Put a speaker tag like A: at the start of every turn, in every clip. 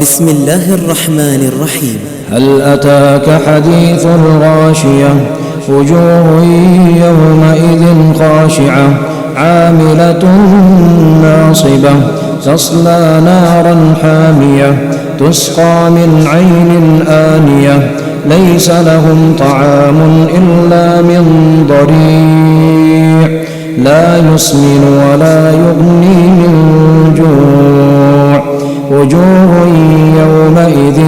A: بسم الله الرحمن الرحيم.
B: هل أتاك حديث الغاشية وجوه يومئذ خاشعة عاملة ناصبة تصلى نارا حامية تسقى من عين آنية ليس لهم طعام إلا من ضريع لا يسمن ولا يغني من جوع وجوه يومئذ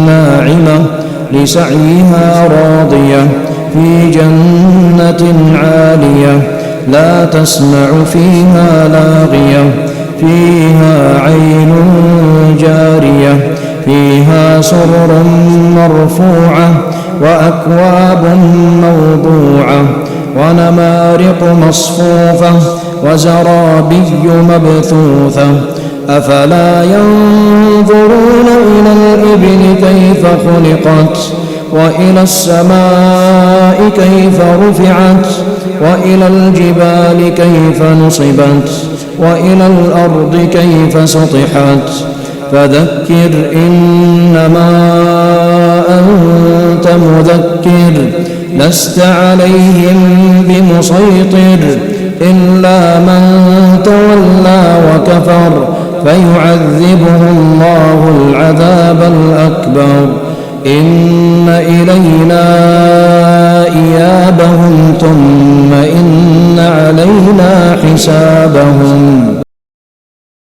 B: ناعمة لسعيها راضية في جنة عالية لا تسمع فيها لاغية فيها عين جارية فيها سرر مرفوعة وأكواب موضوعة ونمارق مصفوفة وزرابي مبثوثة أفلا ينظرون إلى الإبل كيف خلقت وإلى السماء كيف رفعت وإلى الجبال كيف نصبت وإلى الأرض كيف سطحت فذكر إنما أنت مذكر لست عليهم بمسيطر إلا من تولى وكفر فيعذبه الله العذاب الأكبر إن إلينا إيابهم ثم إن علينا حسابهم.